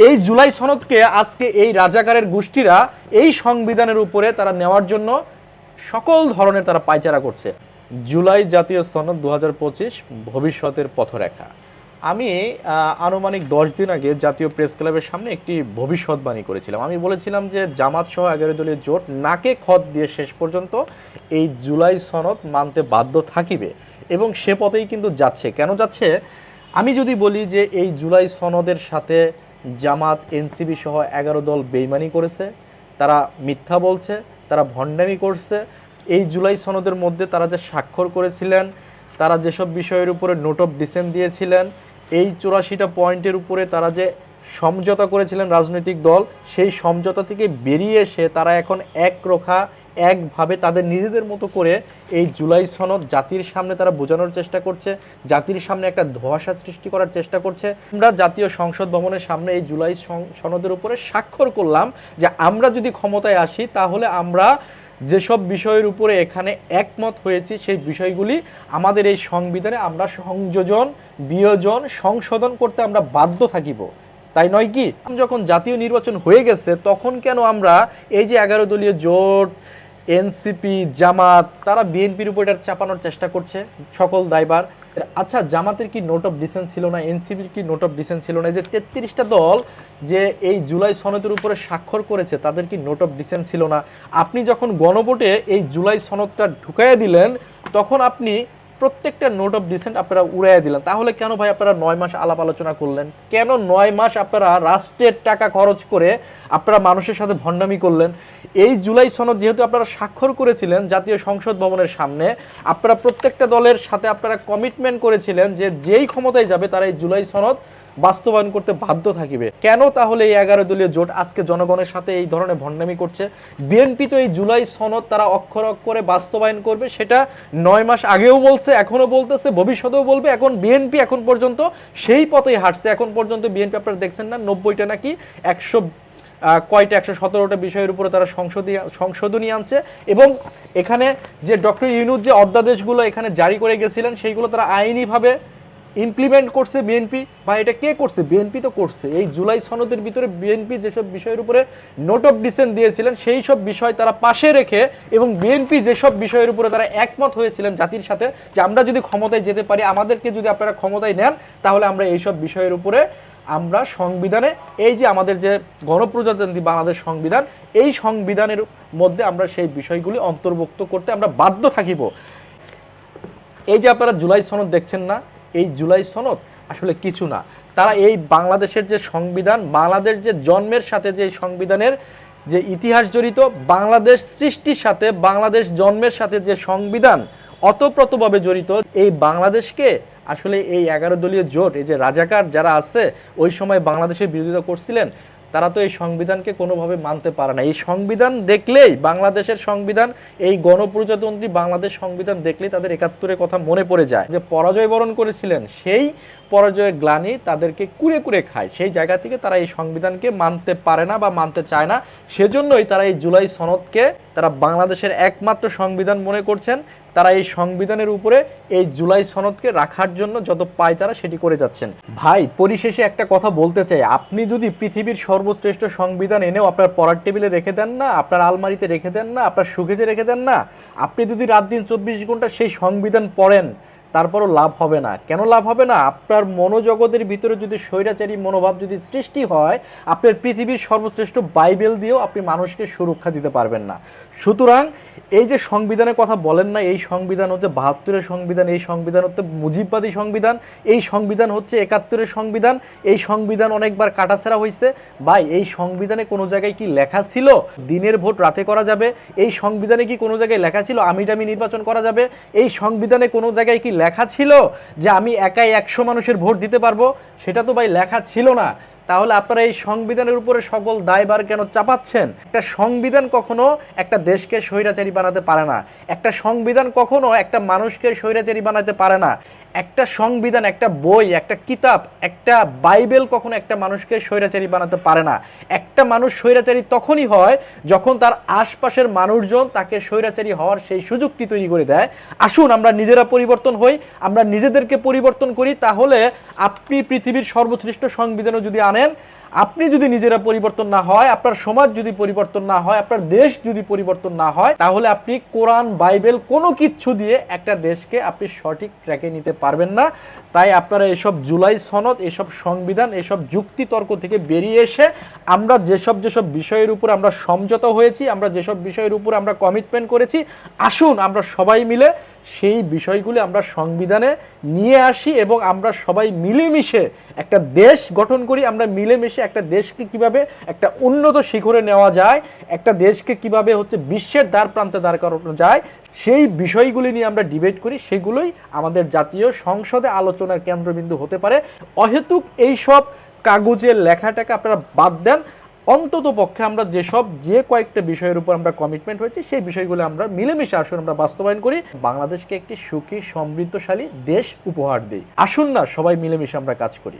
এই জুলাই সনদকে আজকে এই রাজাকারের গোষ্ঠীরা এই সংবিধানের উপরে তারা নেওয়ার জন্য সকল ধরনের তারা পায়চারা করছে। জুলাই জাতীয় সনদ 2025 ভবিষ্যতের পথরেখা। আমি আনুমানিক 10 দিন আগে জাতীয় প্রেস ক্লাবের সামনে একটি ভবিষ্যৎবাণী করেছিলাম। আমি বলেছিলাম যে জামাত সহ 11 দলীয় জোট নাকে খত দিয়ে শেষ পর্যন্ত এই জুলাই সনদ মানতে বাধ্য থাকিবে এবং সে পথেই কিন্তু যাচ্ছে। কেন যাচ্ছে আমি যদি বলি যে এই জুলাই সনদের সাথে জামাত এনসিপি সহ 11 দল বেইমানি করেছে, তারা মিথ্যা বলছে, তারা ভণ্ডামি করছে। এই জুলাই সনদের মধ্যে তারা যে স্বাক্ষর করেছিলেন, তারা যেসব বিষয়ের উপরে নোট অফ ডিসেন্ট দিয়েছিলেন, এই 84টা পয়েন্টের উপরে তারা যে সমঝোতা করেছিলেন রাজনৈতিক দল, সেই সমঝোতা থেকে বেরিয়ে এসে তারা এখন একরোখা একভাবে তাদের নিজেদের মতো করে এই জুলাই সনদ জাতির সামনে তারা বোঝানোর চেষ্টা করছে, জাতির সামনে একটা ধোঁয়াশা সৃষ্টি করার চেষ্টা করছে। আমরা জাতীয় সংসদ ভবনের সামনে এই জুলাই সনদের উপরে স্বাক্ষর করলাম যে আমরা যদি ক্ষমতায় আসি তাহলে আমরা যেসব বিষয়ের উপরে এখানে একমত হয়েছি সেই বিষয়গুলি আমাদের এই সংবিধানে আমরা সংযোজন, বিয়োজন, সংশোধন করতে আমরা বাধ্য থাকিব, তাই নয় কি? যখন জাতীয় নির্বাচন হয়ে গেছে তখন কেন আমরা এই যে 11 দলীয় জোট, এনসিপি, জামাত, তারা বিএনপির উপর এটা চাপানোর চেষ্টা করছে সকল দায়ভার? আচ্ছা, জামাতের কি নোট অফ ডিসেন্ট ছিল না? এনসিপির কি নোট অফ ডিসেন্ট ছিল না? যে 33টা দল যে এই জুলাই সনদের উপরে স্বাক্ষর করেছে তাদের কি নোট অফ ডিসেন্ট ছিল না? আপনি যখন গণভোটে এই জুলাই সনদটা ঢুকাইয়া দিলেন তখন আপনি প্রত্যেকটা নোট অফ ডিসেন্ট আপনারা উড়াইয়া দিলেন। তাহলে কেন ভাই আপনারা 9 মাস আলাপ আলোচনা করলেন? কেন 9 মাস আপনারা রাষ্ট্রের টাকা খরচ করে আপনারা মানুষের সাথে ভণ্ডামি করলেন? এই জুলাই সনদ যেহেতু আপনারা স্বাক্ষর করেছিলেন জাতীয় সংসদ ভবনের সামনে, আপনারা প্রত্যেকটা দলের সাথে আপনারা কমিটমেন্ট করেছিলেন যে যেই ক্ষমতায় যাবে তারা এই জুলাই সনদ বাস্তবায়ন করতে বাধ্য থাকিবে। কেন তাহলে এই 11 দলীয় জোট আজকে জনগণের সাথে এই ধরনের ভণ্ডামি করছে? বিএনপি তো এই জুলাই সনদ তারা অক্ষর অক্ষরে বাস্তবায়ন করবে, সেটা 9 মাস আগেও বলছে, এখনো বলতেছে, ভবিষ্যতেও বলবে। এখন বিএনপি এখন পর্যন্ত সেই পথেই হাঁটছে। এখন পর্যন্ত বিএনপি আপনারা দেখছেন না 90টা নাকি 117টা বিষয়ের উপরে তারা সংশোধনী আনছে এবং এখানে যে ডক্টর ইউনূস যে অধ্যাদেশগুলো এখানে জারি করে গেছিলেন সেইগুলো তারা আইনিভাবে ইমপ্লিমেন্ট করছে বিএনপি। বা এটা কে করছে? বিএনপি তো করছে। এই জুলাই সনদের ভিতরে বিএনপি যেসব বিষয়ের উপরে নোট অফ ডিসেন্ট দিয়েছিলেন সেই সব বিষয় তারা পাশে রেখে এবং বিএনপি যেসব বিষয়ের উপরে তারা একমত হয়েছিলেন জাতির সাথে যে আমরা যদি ক্ষমতায় যেতে পারি, আমাদেরকে যদি আপনারা ক্ষমতায় নেন তাহলে আমরা এইসব বিষয়ের উপরে আমরা সংবিধানে এই যে আমাদের যে গণপ্রজাতন্ত্রী বাংলাদেশ সংবিধান, এই সংবিধানের মধ্যে আমরা সেই বিষয়গুলি অন্তর্ভুক্ত করতে আমরা বাধ্য থাকিব। এই যে আপনারা জুলাই সনদ দেখছেন না, এই জুলাই সনদ আসলে কিছু না। তারা এই বাংলাদেশের যে সংবিধান, বাংলাদেশ যে জন্মের সাথে যে সংবিধানের যে ইতিহাস জড়িত, বাংলাদেশ সৃষ্টির সাথে, বাংলাদেশ জন্মের সাথে যে সংবিধান অতপ্রতভাবে জড়িত, এই বাংলাদেশকে আসলে এই 11 দলীয় জোট, এই যে রাজাকার যারা আছে ওই সময় বাংলাদেশের বিরোধিতা করছিলেন, তারা তো এই সংবিধানকে কোনোভাবে মানতে পারে না। এই সংবিধান দেখলেই, বাংলাদেশের সংবিধান, এই গণপ্রজাতন্ত্রী বাংলাদেশ সংবিধান দেখলেই তাদের 71-এর কথা মনে পড়ে যায়। যে পরাজয় বরণ করেছিলেন সেই পরাজয়ের গ্লানি তাদেরকে কুরে কুরে খায়। সেই জায়গা থেকে তারা এই সংবিধানকে মানতে পারে না বা মানতে চায় না। সেজন্যই তারা এই জুলাই সনদকে তারা বাংলাদেশের একমাত্র সংবিধান মনে করছেন। তারা এই সংবিধানের উপরে এই জুলাই সনদকে রাখার জন্য যত পায় তারা সেটি করে যাচ্ছেন। ভাই, পরিশেষে একটা কথা বলতে চাই, আপনি যদি পৃথিবীর সর্বশ্রেষ্ঠ সংবিধান এনেও আপনার পড়ার টেবিলে রেখে দেন না, আপনার আলমারিতে রেখে দেন না, আপনার সুকেজে রেখে দেন না, আপনি যদি রাত দিন 24 ঘন্টা সেই সংবিধান পড়েন, তারপরও লাভ হবে না। কেন লাভ হবে না? আপনার মনোজগতের ভিতরে যদি স্বৈরাচারী মনোভাব যদি সৃষ্টি হয়, আপনার পৃথিবীর সর্বশ্রেষ্ঠ বাইবেল দিয়েও আপনি মানুষকে সুরক্ষা দিতে পারবেন না। সুতরাং এই যে সংবিধানের কথা বলেন না, এই সংবিধান হচ্ছে 72-এর সংবিধান, এই সংবিধান হচ্ছে মুজিববাদী সংবিধান, এই সংবিধান হচ্ছে 71-এর সংবিধান, এই সংবিধান অনেকবার কাটাছেঁড়া হয়েছে। ভাই, এই সংবিধানে কোনো জায়গায় কি লেখা ছিল দিনের ভোট রাতে করা যাবে? এই সংবিধানে কি কোনো জায়গায় লেখা ছিল আমিডামি নির্বাচন করা যাবে? এই সংবিধানে কোনো জায়গায় কি লেখা ছিল যে আমি একাই 100 মানুষের ভোট দিতে পারবো? সেটা তো ভাই লেখা ছিল না। তাহলে আপনারা এই সংবিধানের উপরে সকল দায়ভার কেন চাপাচ্ছেন? একটা সংবিধান কখনো একটা দেশকে স্বৈরাচারী বানাতে পারে না। একটা সংবিধান কখনো একটা মানুষকে স্বৈরাচারী বানাতে পারে না। একটা সংবিধান, একটা বই, একটা কিতাব, একটা বাইবেল কখনো একটা মানুষকে স্বৈরাচারী বানাতে পারে না। একটা মানুষ স্বৈরাচারী তখনই হয় যখন তার আশপাশের মানুষজন তাকে স্বৈরাচারী হওয়ার সেই সুযোগটি তৈরি করে দেয়। আসুন আমরা নিজেরা পরিবর্তন হই, আমরা নিজেদেরকে পরিবর্তন করি, তাহলে আপনি পৃথিবীর সর্বশ্রেষ্ঠ সংবিধানও যদি আনেন, আপনি যদি নিজেরা পরিবর্তন না হয়, আপনার সমাজ যদি পরিবর্তন না হয়, আপনার দেশ যদি পরিবর্তন না হয়, তাহলে আপনি কোরআন বাইবেল কোনো কিছু দিয়ে একটা দেশকে আপনি সঠিক ট্র্যাকে নিতে পারবেন না। তাই আপনারা এসব জুলাই সনদ, এসব সংবিধান, এসব যুক্তিতর্ক থেকে বেরিয়ে এসে আমরা যেসব বিষয়ের উপর আমরা সমঝোতা হয়েছি, আমরা যেসব বিষয়ের উপর আমরা কমিটমেন্ট করেছি, আসুন আমরা সবাই মিলে সেই বিষয়গুলি আমরা সংবিধানে নিয়ে আসি এবং আমরা সবাই মিলেমিশে একটা দেশ গঠন করি। আমরা মিলেমিশে একটা দেশকে কিভাবে একটা উন্নত শিখরে নেওয়া যায়, একটা দেশকে কিভাবে হচ্ছে বিশ্বের দ্বার প্রান্তে দাঁড় করানো যায়, সেই বিষয়গুলি নিয়ে আমরা ডিবেট করি। সেগুলোই আমাদের জাতীয় সংসদে আলোচনার কেন্দ্রবিন্দু হতে পারে। অহেতুক এইসব কাগজের লেখাটাকে আপনারা বাদ দেন। অন্তত পক্ষে আমরা যে কয়েকটা বিষয়ের উপর আমরা কমিটমেন্ট হয়েছি, সেই বিষয়গুলো আমরা মিলেমিশে আসুন আমরা বাস্তবায়ন করি, বাংলাদেশকে একটি সুখী সমৃদ্ধশালী দেশ উপহার দিই। আসুন না সবাই মিলেমিশে আমরা কাজ করি।